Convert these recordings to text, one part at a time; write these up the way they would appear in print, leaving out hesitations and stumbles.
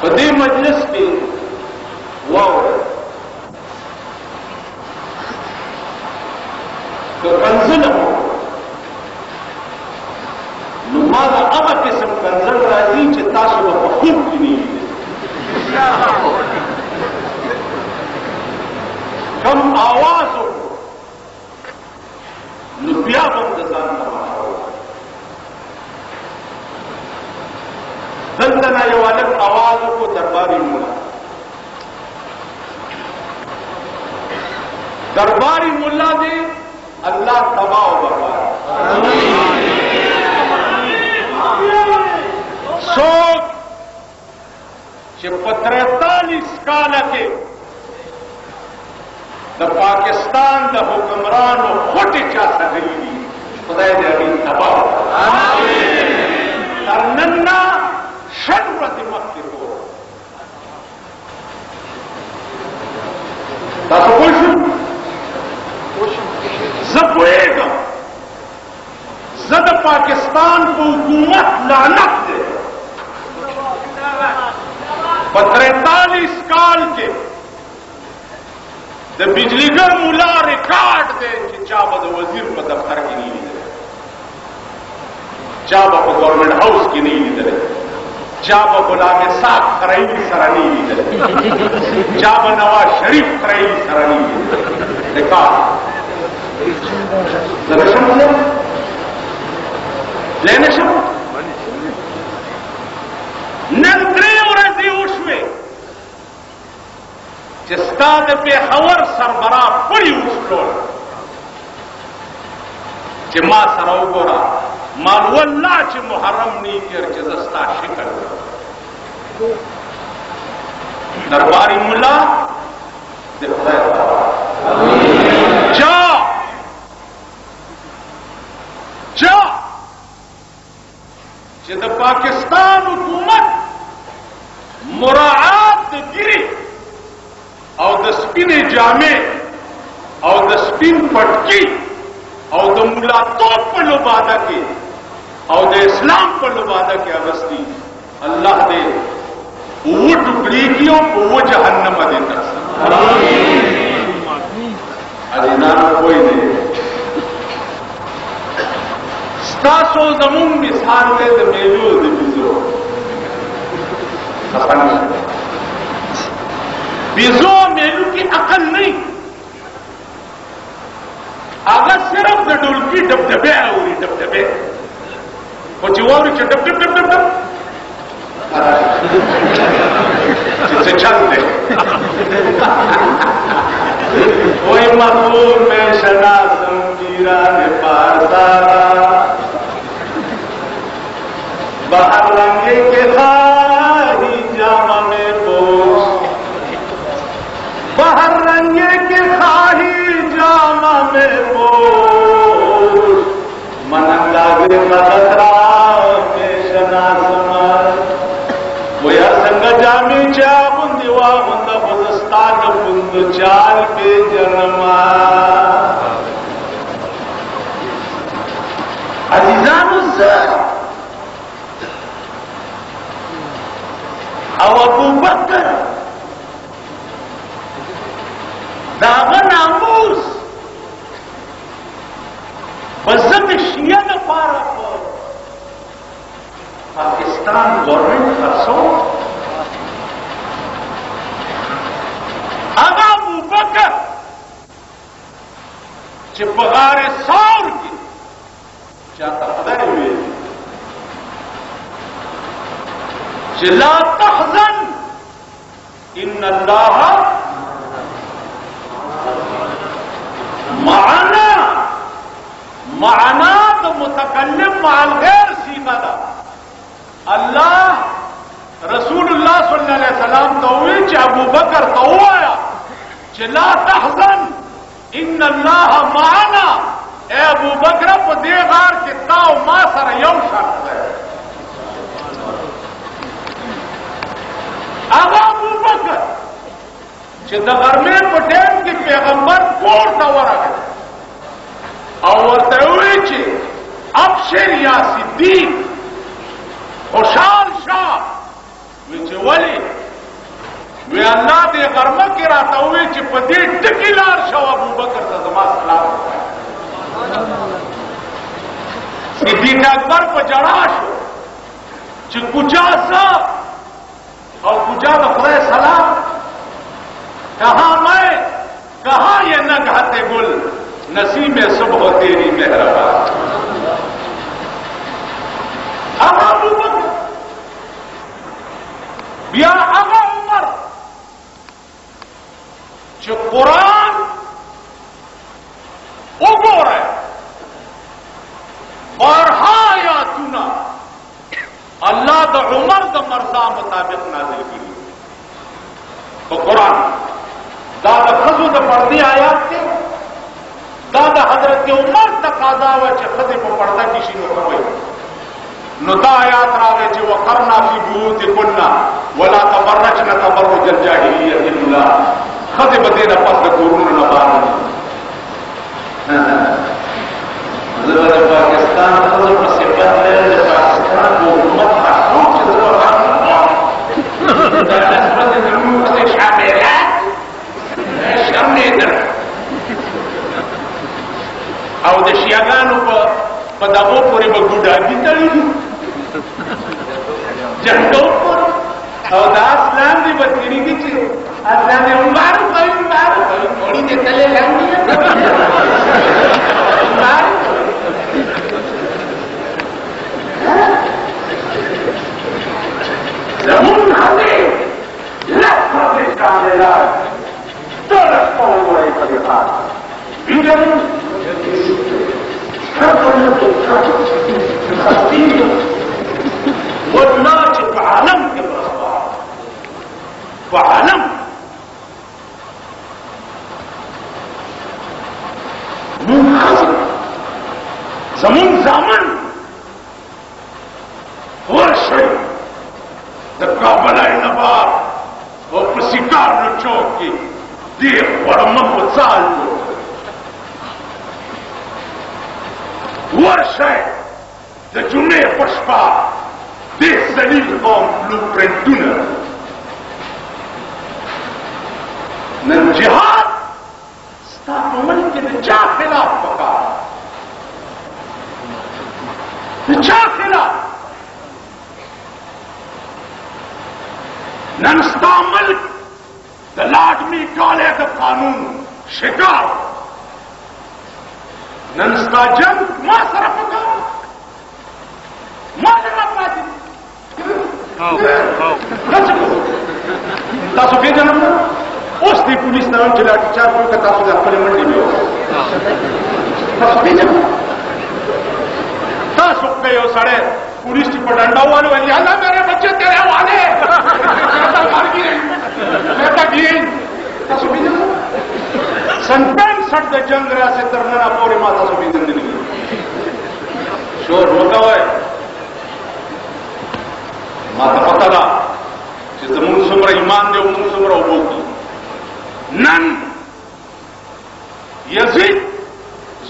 दे मजलिस के कंजल हो नुमादा अब किस्म कंजल राजी चिताशु खूब की नहीं कम आवाज हो नुबिया बंद जान दंदना ये वाले आवाज को दरबारी मुला दे अल्लाह तबाह बर्बाद सोच कि 43 साल के पाकिस्तान द हुक्मरान खोटी चा सही खुदा दे अभी तबाह तरनन्ना शर्वत मक्के को जबुएगा जद पाकिस्तान को हुकूमत लानत दे 43 साल के बिजलीगर मुला रिकॉर्ड दे कि चाबा वजीर को दफ्तर की नहीं दे चाबा को गवर्नमेंट हाउस की नहीं दे चाबा गुलाम साख खराई सरानी दे चाबा नवाज शरीफ खराई सरानी रिकॉर्ड लेने नंदरे और उठवे जिस्ताद पे हवर सरबरा पड़ी उछलो जिमा सराव गोरा मालवल्ला च मुहर्रम नहीं कर जस्ता शिकल दरबारी मुला जा जिद पाकिस्तान हुकूमत मुराआत गिरी और द स्पिन जामे और द स्पिन पटकी और द मुला तोप पर लुबादा के और द इस्लाम पर लुबादा के अवस्थी अल्लाह दे वो टुकड़ी की और वो जहन्नम देता अरे ना कोई नहीं स्तासो जमून मिसाल में द मेलू द बिजो बिजो मेलू की अकल नहीं अगर सिर्फ द डुलकी डबडबे और डबडबे कुछ और dub dub dub dub dub जिससे चल दे कोई मखलूक में शना समझीरा ने पारदारा बाहर रंगे के खाही जामा में पोश बाहर रंगे के खाही जामा में पोश मनंगागे मदतरा में शना समार वो या संग जामी चा बुंदिवा बुंदा बुजस्तान बुंद चाल पे जन्मा अजीजानुज़्ज़र और अबू बकर दागा नामूस बजट शिया न पारा पर पाकिस्तान गवर्नमेंट खर्चो आगा अबू बकर चिपगारे सौर की जाता पता हुए ला तहज़न इन्नल्लाह माना माना तो मुतकल्लिम माल गैर सीखा था अल्लाह रसूलुल्लाह सल्लल्लाहु अलैहि वसल्लम तो हुई च अबू बकर तो आया च ला तहज़न इन्नल्लाह माना ए अबू बकर को देगार के ताव मा सर यौ शर्त है आगा अबू बकर चिदगर में पटेल के पैगंबर कोर तवर है और तहुए अबशर या सिद्दीक खुशाल शाह विच वली वे अल्लाह दे गरमा के राता हुए कि पदे टकिलार शो अबू बकर से जमा सलाम सिद्दीक अकबर को जड़ा शो कि कुचा सा और कुचा तो खुदा सलाम कहां मैं कहां ये न घाते गुल नसीब में सुबह तेरी मेहरबान आगा अबू बकर या आगा उमर जो कुरान उगो रहे बारहा या चुना अल्लाह द उमर द मर्जा मुताबिक नाजिल की तो कुरान दादा खजू द पर्दी आयात के दादा हजरत उमर तकाजा हुआ कि खजे को पर्दा किसी ने कमाई नुता आयात रावे जो वकरना फी बुयूतिकुन्ना वला तबर्रजन तबर्रुजल जाहिलियतिल ऊला खजे बदेना पस गुरुन न बार ज़रा पाकिस्तान खजे से पहले पाकिस्तान को उम्मत महसूस से शामिलात शामिल दर او د شیعاګانو په دغو پورې به ګوډاګي تړي جنډو پر او دا اسلام دی به تیریږي چې اسلام یې مبارک وي وړي دې تلې لاندې زمون هغه لکه د شاملات ټول خپل وایي په دې حال والناجي بعالم كبرصبار وعالم منحصر زمون زمن هو الشيء تقابل نبار وبسكار نشوكي ديخ ورمم وصالو ورشه د جمعې په شپه د ذلیل قوم بلوپرنټونه نن جهاد ستا په ملک کې د چا خلاف پکار د چا خلاف نن ستا ملک د لاډمي کاله د قانون شکار نن ستا جنگ ما سره پکار ما سره پاتې تاسو پیژنم اوس دی پولیس نه چې لاټي چارج وکړه تاسو د خپل منډي به تاسو پیژنم تاسو په یو سره पुलिस की पटंडा वाले वाली अल्लाह मेरे बच्चे तेरे वाले मार की मैं संतान सट द जंग रहा से तरना पूरे माता सुबी जिंदगी शोर होता है माता पता था कि जमून सुमरा ईमान दे उमून सुमरा उबो की नन यजीद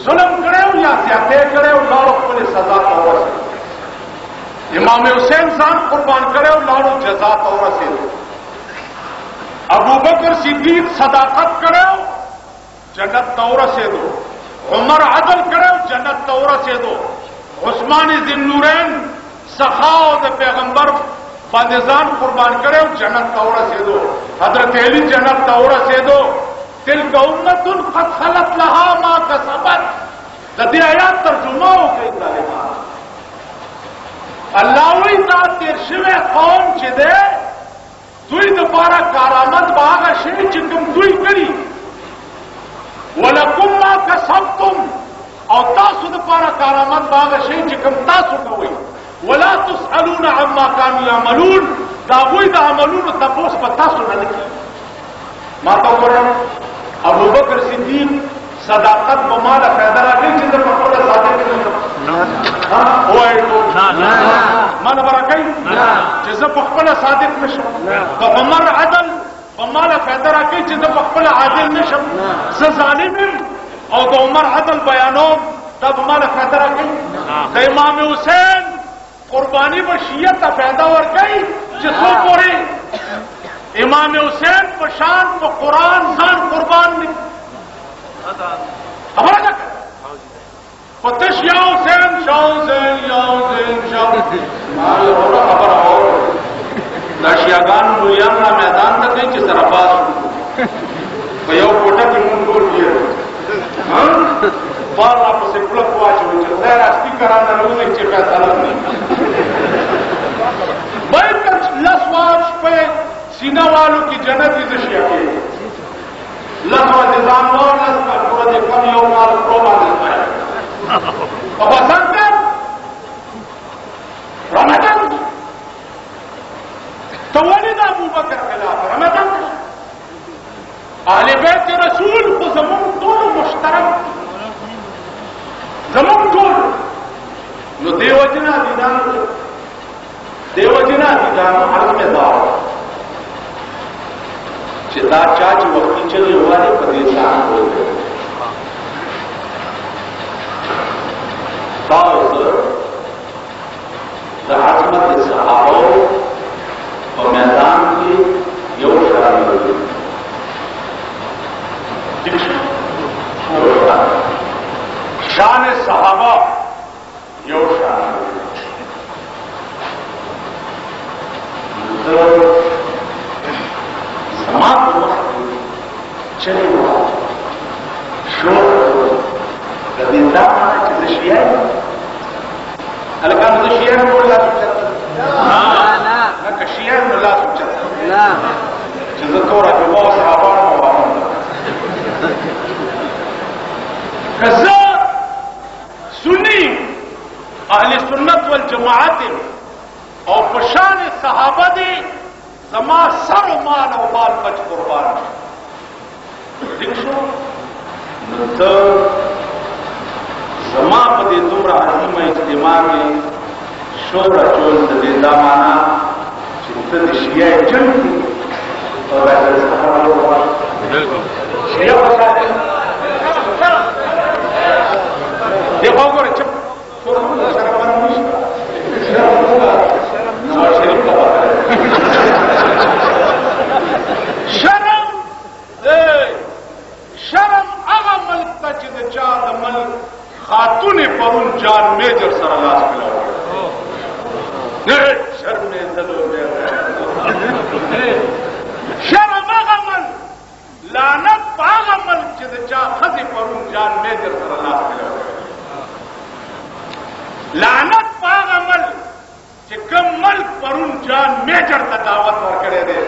जुल्म करे या ज्यादती करे लाड़ो अपने सजा तौर से इमाम हुसैन साहब कुर्बान करे लाड़ो जजा तौर से अबू बकर सिद्दीक सदाकत करे जन्नत तौर से दो उमर अदल करे जन्नत तौर से दो उस्मान ज़िन्नूरैन सखाओ द पैगंबर बांदेजान कुर्बान करे जन्नत तौर से दो हजरत अली जन्नत तौर से दो तिल्का उम्मतुन क़द खलत लहा मा कसबत ददी आयात तर्जुमा हो गई तालिमा अल्लाह वही ता तिरशवे कौम चिदे दुई दोबारा कारामत बागा शे चिकम दुई करी वलकुम मा कसबतुम और तासु दोबारा कारामत बागा शे चिकम तासु कवई वला तुसअलून अम्मा कानू यअमलून दावई दा अमलून तपोस पतासु न लिखी माता कुरान अबू बकर सिद्दीक सदाकत बमाला पैदा रखी जिधर पकड़ा सादिक मन बरकई जिसे पकड़ा सादिक नशम तो बमर अदल बमाला पैदा रखी जिसे पकड़ा आदिल नशम से जालिम और तो उमर अदल बयानों तब माला पैदा रखी तो इमाम हुसैन कुर्बानी व शियत पैदा और गई जिसको पूरी इमाम हुसैन पर शान को कुरान जान कुर्बान नहीं खबर ना पतिश या हुसैन शाह हुसैन या हुसैन शाह माल होना खबर और दशियागान मुयामना मैदान तक नहीं जिस तरह बात भैया कोटा की मुंह बोल दिए बार आप से पुलक हुआ चाहिए खैर अस्ती कराना लोग नीचे फैसला नहीं भाई कर लसवाज पे सीना वालों की जन्नत की दशिया के लसवा निजाम और लसवा पूरा कम योग माल प्रोमा देता है अब बसंत रमजान तो वलीद अबू बकर खिलाफ रमजान अहले बैत के रसूल को जमून दोनों मुश्तरक जमून दोनों नो देवजना दीदान अर्ज में दाव चिता चाच वक्ती चले हुआ है प्रदेशान हो गए आजमत सहाबाओं और मैदान की योग शामिल शान सहाबा योग शामिल समाप्त चले हुआ शोर गदिंदा शिया अलका मुझे शिया में बोल रहा है शिया में ला सोचा जज़कोरा के बहुत साहबा कज़ा सुन्नी अहले सुन्नत वल जमाअत और पशान सहाबा दे जमा सर माल और बाल बच कुर्बान देखो जमा पदे तुमरा हजीमा इज्तिमा में शोरा चोल दे दामाना चिंतन शिया जन और शिया देखो गोरे चुप शर्म आगा मल्क तक चार मल्क खातून परुन जान मेजर सरलास पिला शर्म शर्म आगा मल लानत पागा मल्क चा खजे परुन जान मेजर सरलास पिला लानत पागा मल कम मल्क परुन जान मेजर का दावत पर करे दे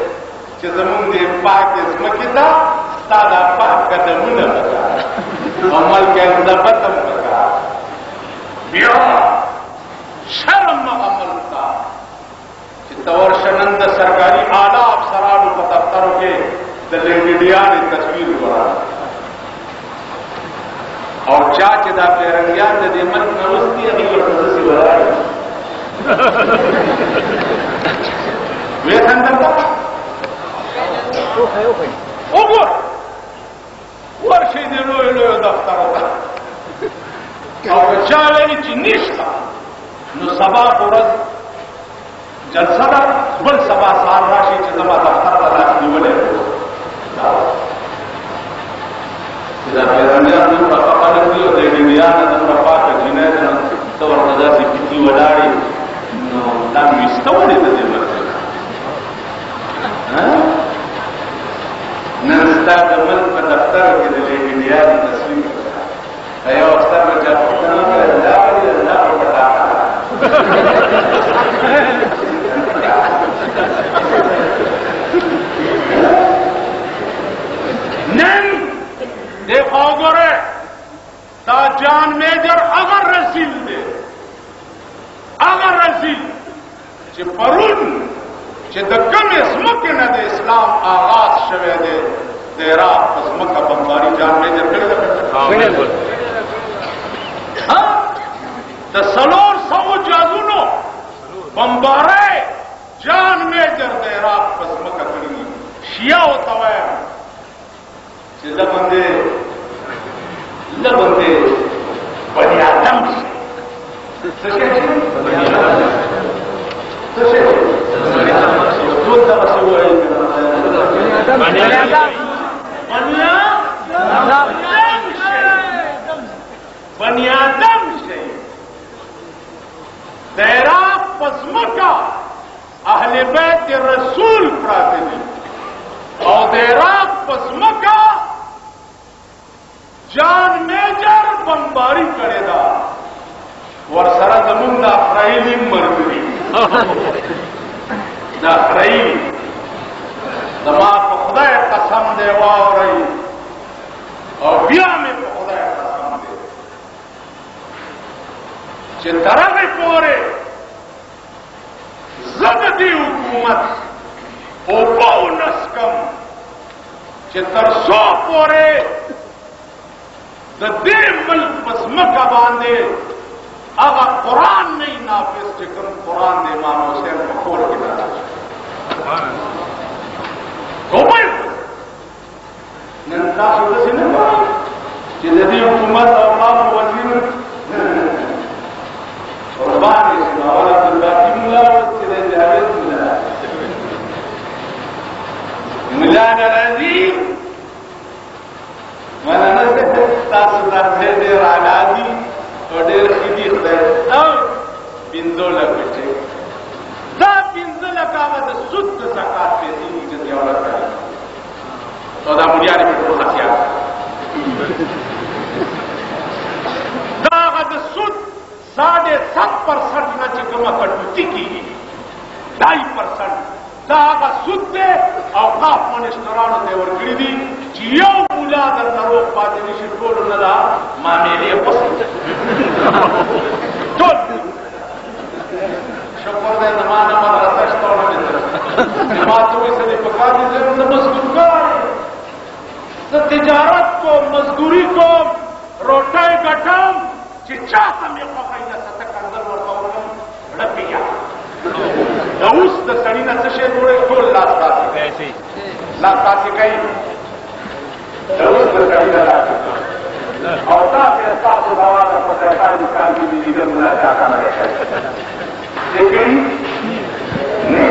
जमून दे पाक इसमकिता सादा पाक कदमुन बता अमल के जबतम बता बिया शर्म अमल का तवर शनंद सरकारी आला अफसरान पतफ्तरों के दलेडिया ने तस्वीर बना और चाचदा पेरंगिया दे मन नवस्ती अभी लड़की बनाई वे संदर्भ ओगोर वर्ष दिन लो दफ्तर होता और चाले की निष्ठा नो सभा पुरज जलसदा बल सभा साल राशि जमा दफ्तर का राशि बने वडाड़ी दाम इस्तवड़ी नस्ता कमल का दफ्तर के लिए इंडिया की तस्वीर है अवसर में जब देखो गोरे ता जान मेजर अगर रसील दे अगर रसील चे परुन चे दक्कम इसमक न दे इस्लाम आगाज शवे दे तेरा इसमक का बमबारी जान मेजर करे हाँ तो सलोर सौ जादूनो बमबारे जान मेजर तेरा इसमक का करेंगी शिया होता है लबंदे बनी आदम से مکہ اہل بیت رسول پراتے دي او د عراق پس مکہ جان میجر بمباری کړی دا ورسره زمونږ د اسرائیلي مرګري دا اسرائیل زما په خدای قسم دی واورئ او بیا مې په خدای قسم دی چې تر هغې پورې زه د دې حکومت اوبه ونسکم چې تر څو پورې د دې ملک په ځمکه باندې هغه قرآن نه وي نافظ چې کوم قرآن د امام حسین په کور کې نازل شي. نن تاسو داسې نه وایئ چې د دې حکومت او تاسو وزیر قربان شي اول عبدالباقي ملا او چې د جاوید ملا راځي مانا نه تاسو درته ډېر عادي او ډېر خېدي خدای او پنځه لکه دا 15 لکه هغه د سود د زکات پیسې دي چې یو لکه او دا مليانې په ټول خطیان دا هغه د سود 7.5% نه چې کومه کټوټي کېږي 2.5% دا هغه سود دی اوقاف منشترانو ته ورکړي دي چې یو مولا درته روغ پاتې نه شي ټولو نه دا معاملې پسې ټول شکر دی زما نه مدرسه شته ونه ما ته وایي څه دې پکار دي زه نه مزدورګار زه تجارت کوم مزدوري کوم روټۍ ګټم چې چا ته مې خوښوي نه څه تکنزل ورته وکړم ړپیا د اوس د سړي نه څه شی جوړوي ټول لاس تاسې کوي لاس تاسې کوي د اوس د سړي نه لاس او تاسې ستاسو د اواز په سرکاري دکان کې دې لیدل نه چا ته نه کوي دې کوي نه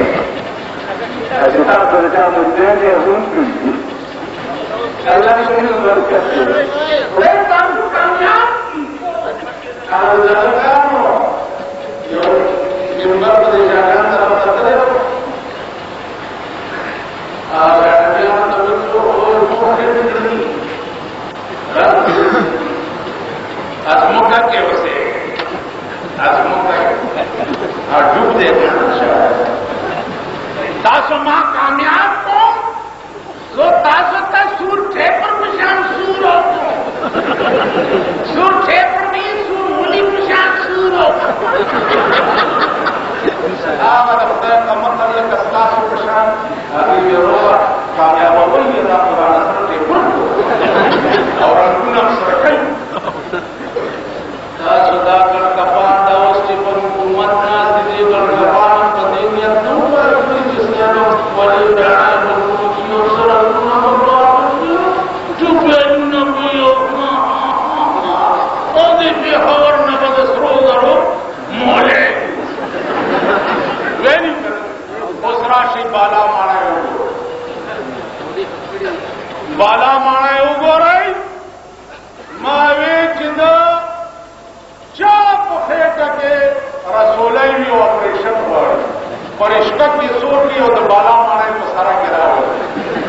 چې تاسو د چا مجرم یې هم الله دې موږ ورکړي خدای تاسو کامیاب کامیابانو یو منبر په دې ځای سره راځي هغه دې نو څو په دې دې ازموږه کې وسه ازموږه ډوب دې تاسو ما کامیاب کو زه تاسو ته سور ټه پر پشان سور سور ټه پر دې سور ولي پشان سور هغه د خدای په مخه کې تاسو پشان هغه ورو کامیاب وي دا قرآن سره ټه پر او رنګونه سره کوي تاسو دا کړ کپان دا اوس چې په حکومت ناز دي کړ کپان په دې نیت نو ورته چې ستاسو ولې دا نو سره نو چوپه نو یو او دې په اور نه بده سرو درو موله ویني اوس راشي بالا مانا یو ګورای ما وی چې دا چا په خېټه کې رسولای یو اپریشن وړ پرشتہ کې سورلی او د بالا مانا په سارا کې راوړ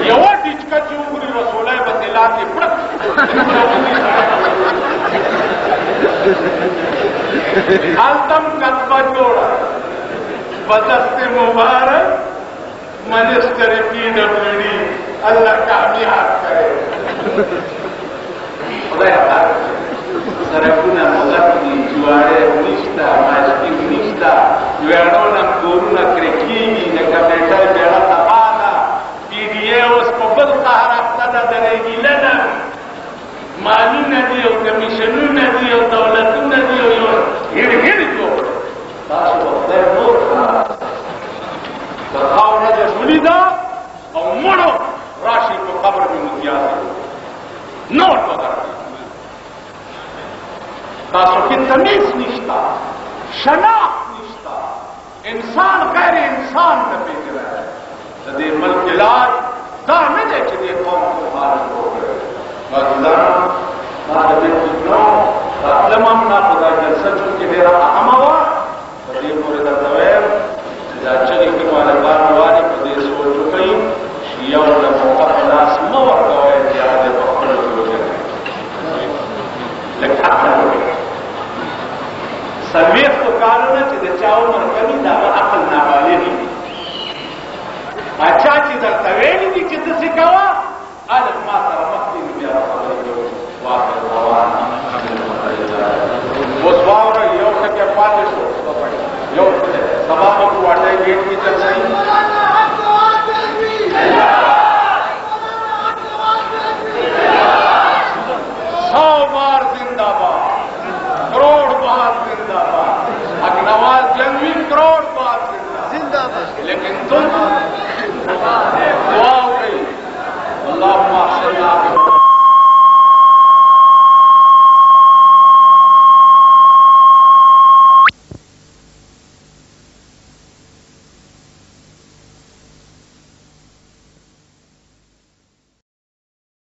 یو ډیچکا چې وګوري رسولای په دلا کې پړک التم کتبه جوړه بدست مبارک منسٹر PWD اللہ کامیاب کرے خدای تعالی سرکونه مزکې جواره نشته ماشکین نشته ویړونه کورونه کرکېږي لکه بیټه بیړه تباده PDA اوس په بل قهر اخته ده درېږي لنه مالونه دي او کمیشنونه دي او دولتونه دي او یو هېر جوړ تاسو په خدای نور د خاوره د ولیده او مړو راشي په قبر کې متیازي نور وګړه تاسو کې تمیز نشتا شناخت نشتا انسان غیر انسان نه پیژني د دې ملک علاج دا نه دی چې دې قوم ته حال وکړي مثلا ما د دې نو تمام نه په دا جلسه کې ډېر اهمه و په دې پورې درته وایم अच्छा چې درته ویلي دي چې داسې کوه هلک ما سره مخکې نو بیا واخر دعوانا اوس واورئ یو ټکی پاتې شو یو سبا به کوټۍ ګېټ کې چلوي 100 बार जिंदाबाद, करोड़ बार जिंदाबाद, नवाज जंगवी करोड़ बार जिंदाबाद। लेकिन तुम दुआ हो गई अल्लाहुम्मा